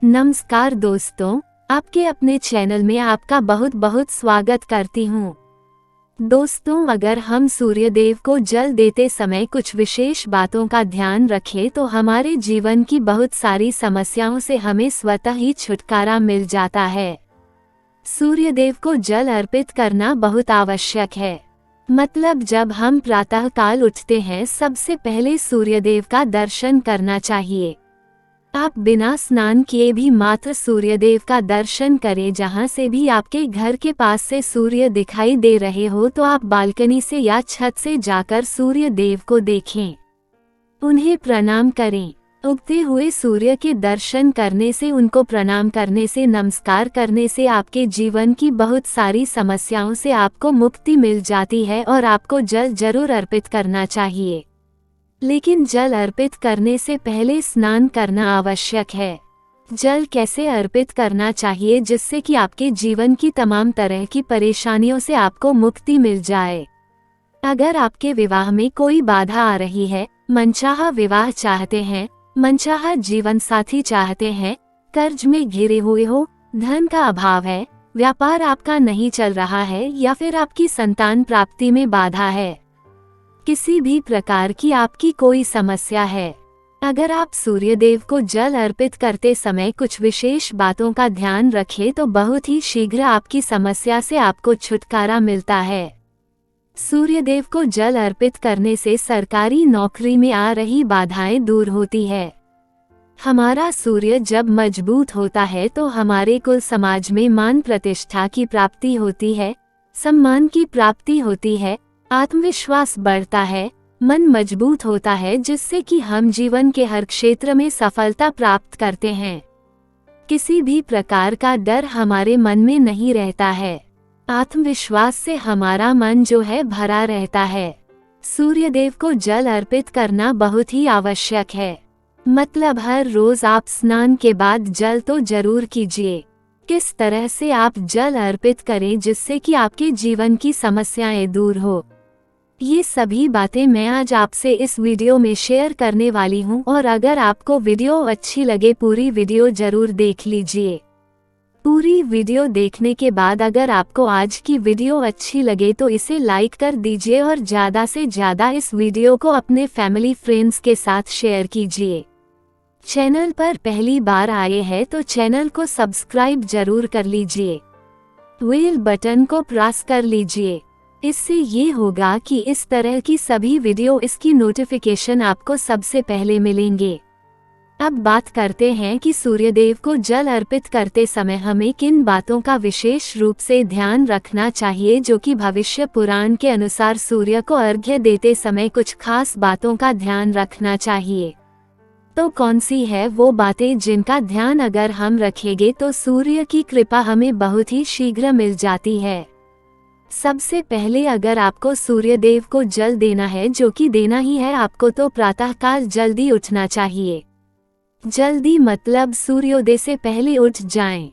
नमस्कार दोस्तों, आपके अपने चैनल में आपका बहुत बहुत स्वागत करती हूँ। दोस्तों, अगर हम सूर्य देव को जल देते समय कुछ विशेष बातों का ध्यान रखें तो हमारे जीवन की बहुत सारी समस्याओं से हमें स्वतः ही छुटकारा मिल जाता है। सूर्य देव को जल अर्पित करना बहुत आवश्यक है। मतलब जब हम प्रातः काल उठते हैं, सबसे पहले सूर्य देव का दर्शन करना चाहिए। आप बिना स्नान किए भी मात्र सूर्य देव का दर्शन करें। जहां से भी आपके घर के पास से सूर्य दिखाई दे रहे हो तो आप बालकनी से या छत से जाकर सूर्य देव को देखें, उन्हें प्रणाम करें। उगते हुए सूर्य के दर्शन करने से, उनको प्रणाम करने से, नमस्कार करने से आपके जीवन की बहुत सारी समस्याओं से आपको मुक्ति मिल जाती है और आपको जल जरूर अर्पित करना चाहिए। लेकिन जल अर्पित करने से पहले स्नान करना आवश्यक है। जल कैसे अर्पित करना चाहिए जिससे कि आपके जीवन की तमाम तरह की परेशानियों से आपको मुक्ति मिल जाए। अगर आपके विवाह में कोई बाधा आ रही है, मनचाहा विवाह चाहते हैं, मनचाहा जीवन साथी चाहते हैं, कर्ज में घिरे हुए हो, धन का अभाव है, व्यापार आपका नहीं चल रहा है या फिर आपकी संतान प्राप्ति में बाधा है, किसी भी प्रकार की आपकी कोई समस्या है, अगर आप सूर्य देव को जल अर्पित करते समय कुछ विशेष बातों का ध्यान रखें तो बहुत ही शीघ्र आपकी समस्या से आपको छुटकारा मिलता है। सूर्य देव को जल अर्पित करने से सरकारी नौकरी में आ रही बाधाएं दूर होती है। हमारा सूर्य जब मजबूत होता है तो हमारे कुल समाज में मान प्रतिष्ठा की प्राप्ति होती है, सम्मान की प्राप्ति होती है, आत्मविश्वास बढ़ता है, मन मजबूत होता है, जिससे कि हम जीवन के हर क्षेत्र में सफलता प्राप्त करते हैं। किसी भी प्रकार का डर हमारे मन में नहीं रहता है। आत्मविश्वास से हमारा मन जो है भरा रहता है। सूर्य देव को जल अर्पित करना बहुत ही आवश्यक है। मतलब हर रोज आप स्नान के बाद जल तो जरूर कीजिए। किस तरह से आप जल अर्पित करें जिससे कि आपके जीवन की समस्याएं दूर हो, ये सभी बातें मैं आज आपसे इस वीडियो में शेयर करने वाली हूं। और अगर आपको वीडियो अच्छी लगे, पूरी वीडियो जरूर देख लीजिए। पूरी वीडियो देखने के बाद अगर आपको आज की वीडियो अच्छी लगे तो इसे लाइक कर दीजिए और ज़्यादा से ज़्यादा इस वीडियो को अपने फैमिली फ्रेंड्स के साथ शेयर कीजिए। चैनल पर पहली बार आए हैं तो चैनल को सब्सक्राइब जरूर कर लीजिए, बेल बटन को प्रेस कर लीजिए। इससे ये होगा कि इस तरह की सभी वीडियो, इसकी नोटिफिकेशन आपको सबसे पहले मिलेंगे। अब बात करते हैं कि सूर्य देव को जल अर्पित करते समय हमें किन बातों का विशेष रूप से ध्यान रखना चाहिए, जो कि भविष्य पुराण के अनुसार सूर्य को अर्घ्य देते समय कुछ खास बातों का ध्यान रखना चाहिए। तो कौन सी है वो बातें जिनका ध्यान अगर हम रखेंगे तो सूर्य की कृपा हमें बहुत ही शीघ्र मिल जाती है। सबसे पहले अगर आपको सूर्य देव को जल देना है, जो कि देना ही है आपको, तो प्रातःकाल जल्दी उठना चाहिए। जल्दी मतलब सूर्योदय से पहले उठ जाएं।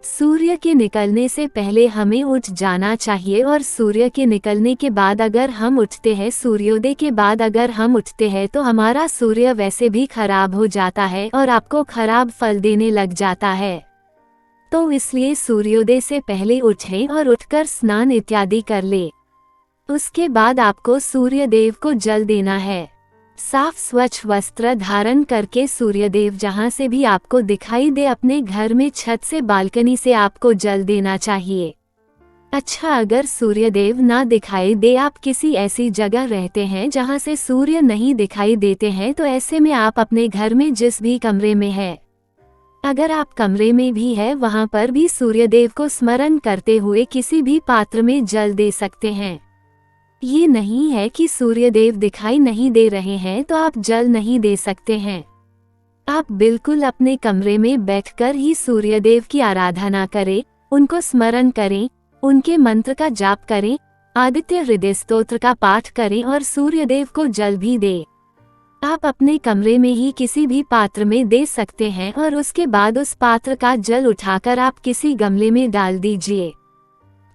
सूर्य के निकलने से पहले हमें उठ जाना चाहिए और सूर्य के निकलने के बाद अगर हम उठते हैं, सूर्योदय के बाद अगर हम उठते हैं तो हमारा सूर्य वैसे भी खराब हो जाता है और आपको खराब फल देने लग जाता है। तो इसलिए सूर्योदय से पहले उठें और उठकर स्नान इत्यादि कर ले। उसके बाद आपको सूर्य देव को जल देना है। साफ स्वच्छ वस्त्र धारण करके सूर्य देव जहाँ से भी आपको दिखाई दे, अपने घर में छत से, बालकनी से आपको जल देना चाहिए। अच्छा, अगर सूर्य देव ना दिखाई दे, आप किसी ऐसी जगह रहते हैं जहाँ से सूर्य नहीं दिखाई देते हैं, तो ऐसे में आप अपने घर में जिस भी कमरे में है, अगर आप कमरे में भी है, वहां पर भी सूर्य देव को स्मरण करते हुए किसी भी पात्र में जल दे सकते हैं। ये नहीं है कि सूर्य देव दिखाई नहीं दे रहे हैं तो आप जल नहीं दे सकते हैं। आप बिल्कुल अपने कमरे में बैठकर ही सूर्य देव की आराधना करें, उनको स्मरण करें, उनके मंत्र का जाप करें, आदित्य हृदय स्तोत्र का पाठ करें और सूर्य देव को जल भी दें। आप अपने कमरे में ही किसी भी पात्र में दे सकते हैं और उसके बाद उस पात्र का जल उठाकर आप किसी गमले में डाल दीजिए।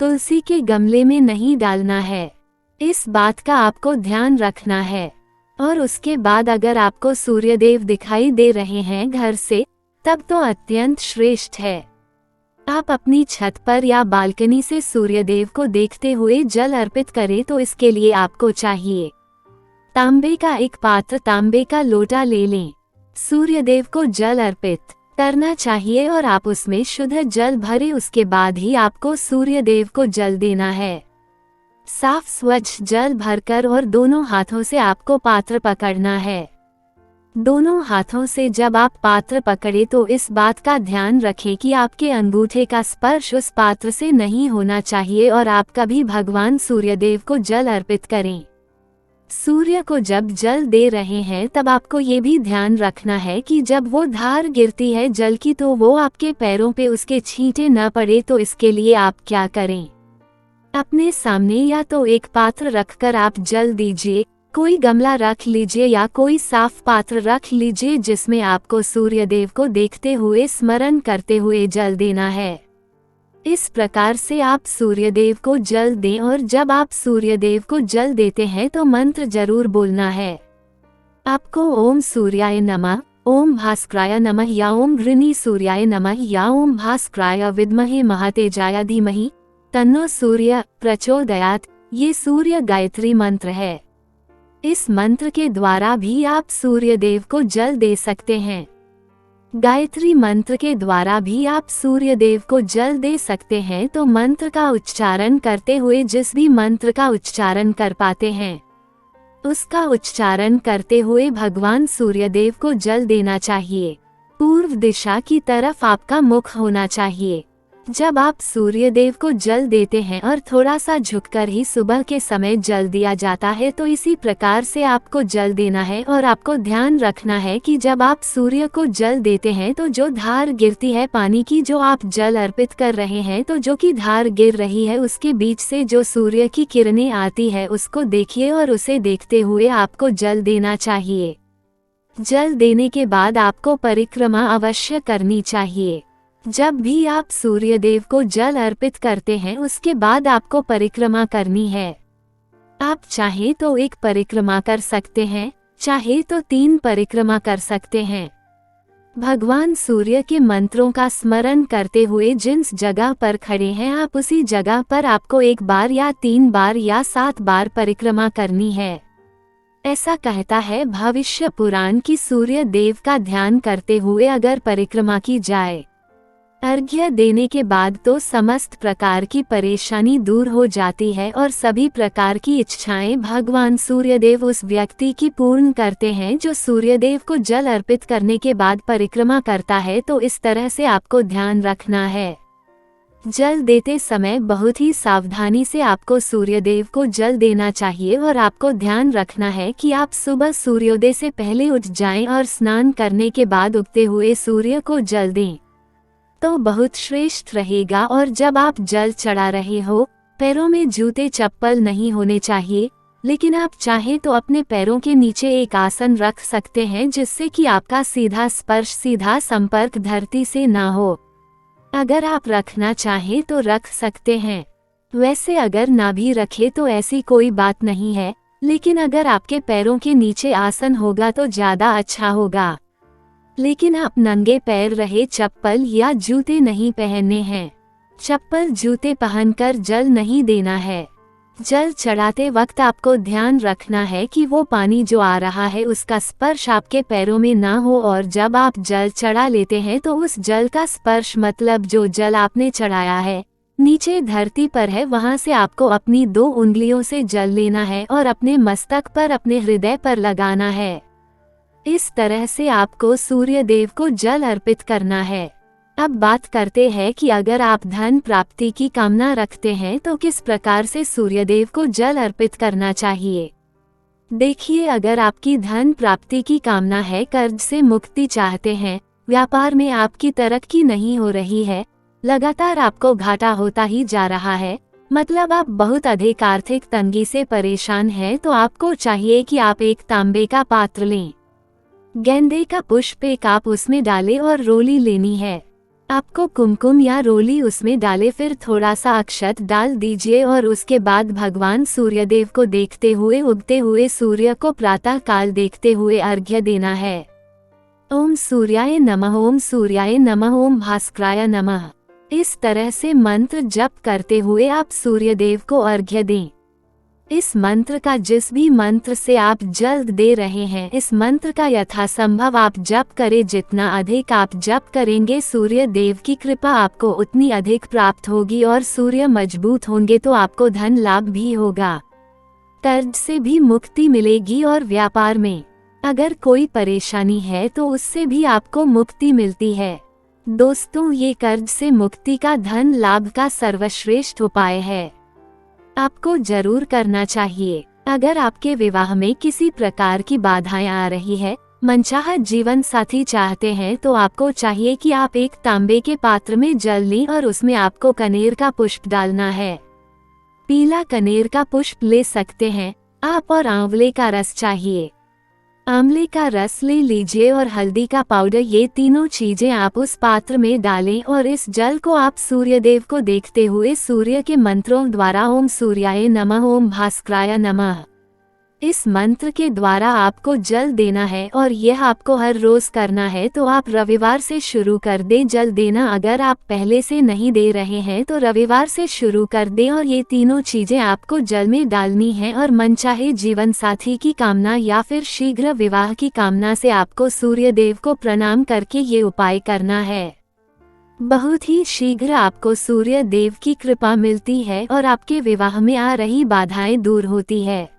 तुलसी के गमले में नहीं डालना है, इस बात का आपको ध्यान रखना है। और उसके बाद अगर आपको सूर्य देव दिखाई दे रहे हैं घर से, तब तो अत्यंत श्रेष्ठ है। आप अपनी छत पर या बालकनी से सूर्यदेव को देखते हुए जल अर्पित करें तो इसके लिए आपको चाहिए तांबे का एक पात्र, तांबे का लोटा ले लें। सूर्यदेव को जल अर्पित करना चाहिए और आप उसमें शुद्ध जल भरे, उसके बाद ही आपको सूर्यदेव को जल देना है। साफ स्वच्छ जल भरकर और दोनों हाथों से आपको पात्र पकड़ना है। दोनों हाथों से जब आप पात्र पकड़े तो इस बात का ध्यान रखें कि आपके अंगूठे का स्पर्श उस पात्र से नहीं होना चाहिए और आप कभी भगवान सूर्यदेव को जल अर्पित करें। सूर्य को जब जल दे रहे हैं तब आपको ये भी ध्यान रखना है कि जब वो धार गिरती है जल की तो वो आपके पैरों पे उसके छींटे न पड़े। तो इसके लिए आप क्या करें, अपने सामने या तो एक पात्र रखकर आप जल दीजिए, कोई गमला रख लीजिए या कोई साफ पात्र रख लीजिए जिसमें आपको सूर्यदेव को देखते हुए स्मरण करते हुए जल देना है। इस प्रकार से आप सूर्यदेव को जल दें और जब आप सूर्यदेव को जल देते हैं तो मंत्र जरूर बोलना है। आपको ओम सूर्याय नमः, ओम भास्कराय नमः या ओम ऋणी सूर्याय नमः या ओम भास्कराय विद्महे महातेजाय धीमहि तन्नो सूर्य प्रचोदयात्, ये सूर्य गायत्री मंत्र है। इस मंत्र के द्वारा भी आप सूर्यदेव को जल दे सकते हैं। गायत्री मंत्र के द्वारा भी आप सूर्यदेव को जल दे सकते हैं। तो मंत्र का उच्चारण करते हुए जिस भी मंत्र का उच्चारण कर पाते हैं उसका उच्चारण करते हुए भगवान सूर्यदेव को जल देना चाहिए। पूर्व दिशा की तरफ आपका मुख होना चाहिए। जब आप सूर्यदेव को जल देते हैं और थोड़ा सा झुककर ही सुबह के समय जल दिया जाता है तो इसी प्रकार से आपको जल देना है। और आपको ध्यान रखना है कि जब आप सूर्य को जल देते हैं तो जो धार गिरती है पानी की, जो आप जल अर्पित कर रहे हैं तो जो कि धार गिर रही है उसके बीच से जो सूर्य की किरणें आती है उसको देखिए और उसे देखते हुए आपको जल देना चाहिए। जल देने के बाद आपको परिक्रमा अवश्य करनी चाहिए। जब भी आप सूर्यदेव को जल अर्पित करते हैं उसके बाद आपको परिक्रमा करनी है। आप चाहे तो एक परिक्रमा कर सकते हैं, चाहे तो 3 परिक्रमा कर सकते हैं। भगवान सूर्य के मंत्रों का स्मरण करते हुए जिस जगह पर खड़े हैं आप उसी जगह पर आपको 1 बार या 3 बार या 7 बार परिक्रमा करनी है। ऐसा कहता है भविष्य पुराण की सूर्य देव का ध्यान करते हुए अगर परिक्रमा की जाए अर्घ्य देने के बाद तो समस्त प्रकार की परेशानी दूर हो जाती है और सभी प्रकार की इच्छाएं भगवान सूर्यदेव उस व्यक्ति की पूर्ण करते हैं जो सूर्यदेव को जल अर्पित करने के बाद परिक्रमा करता है। तो इस तरह से आपको ध्यान रखना है। जल देते समय बहुत ही सावधानी से आपको सूर्यदेव को जल देना चाहिए और आपको ध्यान रखना है कि आप सुबह सूर्योदय से पहले उठ जाएं और स्नान करने के बाद उगते हुए सूर्य को जल दें तो बहुत श्रेष्ठ रहेगा। और जब आप जल चढ़ा रहे हो पैरों में जूते चप्पल नहीं होने चाहिए, लेकिन आप चाहें तो अपने पैरों के नीचे एक आसन रख सकते हैं जिससे कि आपका सीधा स्पर्श, सीधा संपर्क धरती से ना हो। अगर आप रखना चाहें तो रख सकते हैं, वैसे अगर ना भी रखे तो ऐसी कोई बात नहीं है, लेकिन अगर आपके पैरों के नीचे आसन होगा तो ज्यादा अच्छा होगा। लेकिन आप नंगे पैर रहे, चप्पल या जूते नहीं पहनने हैं। चप्पल जूते पहनकर जल नहीं देना है। जल चढ़ाते वक्त आपको ध्यान रखना है कि वो पानी जो आ रहा है उसका स्पर्श आपके पैरों में ना हो। और जब आप जल चढ़ा लेते हैं तो उस जल का स्पर्श मतलब जो जल आपने चढ़ाया है नीचे धरती पर है वहां से आपको अपनी 2 उंगलियों से जल लेना है और अपने मस्तक पर, अपने हृदय पर लगाना है। इस तरह से आपको सूर्यदेव को जल अर्पित करना है। अब बात करते हैं कि अगर आप धन प्राप्ति की कामना रखते हैं तो किस प्रकार से सूर्यदेव को जल अर्पित करना चाहिए। देखिए, अगर आपकी धन प्राप्ति की कामना है, कर्ज से मुक्ति चाहते हैं, व्यापार में आपकी तरक्की नहीं हो रही है, लगातार आपको घाटा होता ही जा रहा है, मतलब आप बहुत अधिक आर्थिक तंगी से परेशान हैं, तो आपको चाहिए कि आप एक तांबे का पात्र लें। गेंदे का पुष्प एक आप उसमें डालें और रोली लेनी है। आपको कुमकुम या रोली उसमें डाले, फिर थोड़ा सा अक्षत डाल दीजिए और उसके बाद भगवान सूर्यदेव को देखते हुए, उगते हुए सूर्य को प्रातः काल देखते हुए अर्घ्य देना है। ओम सूर्याय नमः, ओम सूर्याय नमः, ओम भास्कराय नमः। इस तरह से मंत्र जप करते हुए आप सूर्यदेव को अर्घ्य दें। इस मंत्र का जिस भी मंत्र से आप जल दे रहे हैं, इस मंत्र का यथासंभव आप जप करें। जितना अधिक आप जप करेंगे, सूर्य देव की कृपा आपको उतनी अधिक प्राप्त होगी और सूर्य मजबूत होंगे तो आपको धन लाभ भी होगा, कर्ज से भी मुक्ति मिलेगी और व्यापार में अगर कोई परेशानी है तो उससे भी आपको मुक्ति मिलती है। दोस्तों, ये कर्ज से मुक्ति का धन लाभ का सर्वश्रेष्ठ उपाय है, आपको जरूर करना चाहिए। अगर आपके विवाह में किसी प्रकार की बाधाएं आ रही है, मनचाहा जीवन साथी चाहते हैं, तो आपको चाहिए कि आप एक तांबे के पात्र में जल लें और उसमें आपको कनेर का पुष्प डालना है। पीला कनेर का पुष्प ले सकते हैं आप, और आंवले का रस चाहिए। आंवले का रस ले लीजिए और हल्दी का पाउडर, ये तीनों चीजें आप उस पात्र में डालें और इस जल को आप सूर्यदेव को देखते हुए सूर्य के मंत्रों द्वारा ओम सूर्याय नमः, ओम भास्कराय नमः, इस मंत्र के द्वारा आपको जल देना है और यह आपको हर रोज करना है। तो आप रविवार से शुरू कर दें जल देना। अगर आप पहले से नहीं दे रहे हैं तो रविवार से शुरू कर दें और ये तीनों चीजें आपको जल में डालनी है। और मनचाहे जीवन साथी की कामना या फिर शीघ्र विवाह की कामना से आपको सूर्य देव को प्रणाम करके ये उपाय करना है। बहुत ही शीघ्र आपको सूर्य देव की कृपा मिलती है और आपके विवाह में आ रही बाधाएं दूर होती है।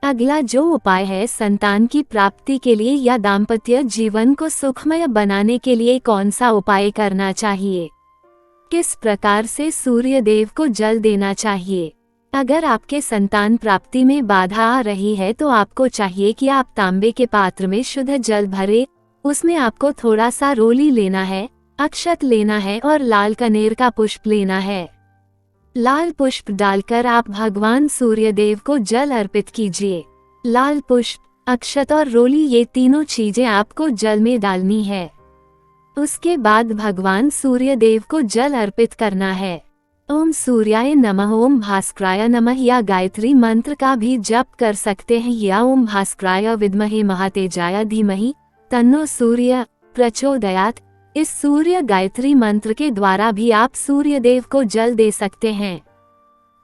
अगला जो उपाय है, संतान की प्राप्ति के लिए या दाम्पत्य जीवन को सुखमय बनाने के लिए कौन सा उपाय करना चाहिए, किस प्रकार से सूर्य देव को जल देना चाहिए। अगर आपके संतान प्राप्ति में बाधा आ रही है तो आपको चाहिए कि आप तांबे के पात्र में शुद्ध जल भरे, उसमें आपको थोड़ा सा रोली लेना है, अक्षत लेना है और लाल कनेर का पुष्प लेना है। लाल पुष्प डालकर आप भगवान सूर्यदेव को जल अर्पित कीजिए। लाल पुष्प, अक्षत और रोली, ये तीनों चीजें आपको जल में डालनी है। उसके बाद भगवान सूर्यदेव को जल अर्पित करना है। ओम सूर्याय नमः, ओम भास्कराय नमः या गायत्री मंत्र का भी जप कर सकते हैं, या ओम भास्कराय विद्महे महातेजाय धीमहि तन्नो सूर्य प्रचोदयात्। इस सूर्य गायत्री मंत्र के द्वारा भी आप सूर्यदेव को जल दे सकते हैं।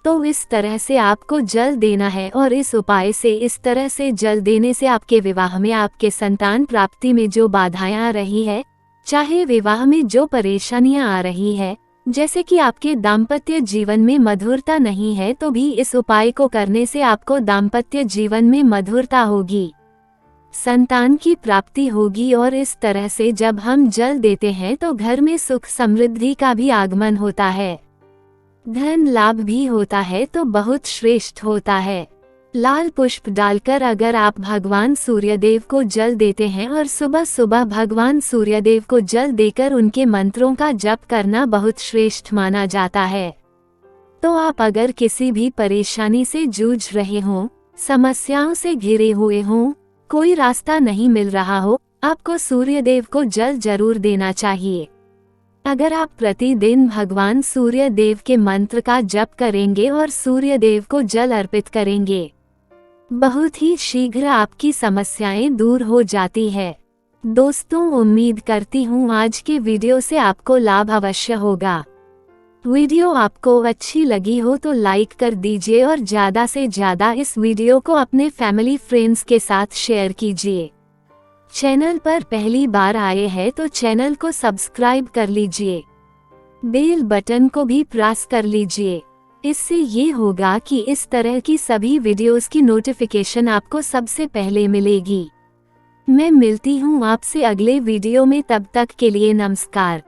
तो इस तरह से आपको जल देना है और इस उपाय से, इस तरह से जल देने से आपके विवाह में, आपके संतान प्राप्ति में जो बाधाएं आ रही है, चाहे विवाह में जो परेशानियां आ रही है, जैसे कि आपके दाम्पत्य जीवन में मधुरता नहीं है, तो भी इस उपाय को करने से आपको दाम्पत्य जीवन में मधुरता होगी, संतान की प्राप्ति होगी। और इस तरह से जब हम जल देते हैं तो घर में सुख समृद्धि का भी आगमन होता है, धन लाभ भी होता है, तो बहुत श्रेष्ठ होता है। लाल पुष्प डालकर अगर आप भगवान सूर्यदेव को जल देते हैं और सुबह सुबह भगवान सूर्यदेव को जल देकर उनके मंत्रों का जप करना बहुत श्रेष्ठ माना जाता है। तो आप अगर किसी भी परेशानी से जूझ रहे हों, समस्याओं से घिरे हुए हों, कोई रास्ता नहीं मिल रहा हो, आपको सूर्यदेव को जल जरूर देना चाहिए। अगर आप प्रतिदिन भगवान सूर्य देव के मंत्र का जप करेंगे और सूर्य देव को जल अर्पित करेंगे, बहुत ही शीघ्र आपकी समस्याएं दूर हो जाती है। दोस्तों, उम्मीद करती हूँ आज के वीडियो से आपको लाभ अवश्य होगा। वीडियो आपको अच्छी लगी हो तो लाइक कर दीजिए और ज़्यादा से ज़्यादा इस वीडियो को अपने फैमिली फ्रेंड्स के साथ शेयर कीजिए। चैनल पर पहली बार आए हैं तो चैनल को सब्सक्राइब कर लीजिए, बेल बटन को भी प्रेस कर लीजिए। इससे ये होगा कि इस तरह की सभी वीडियोस की नोटिफिकेशन आपको सबसे पहले मिलेगी। मैं मिलती हूँ आपसे अगले वीडियो में, तब तक के लिए नमस्कार।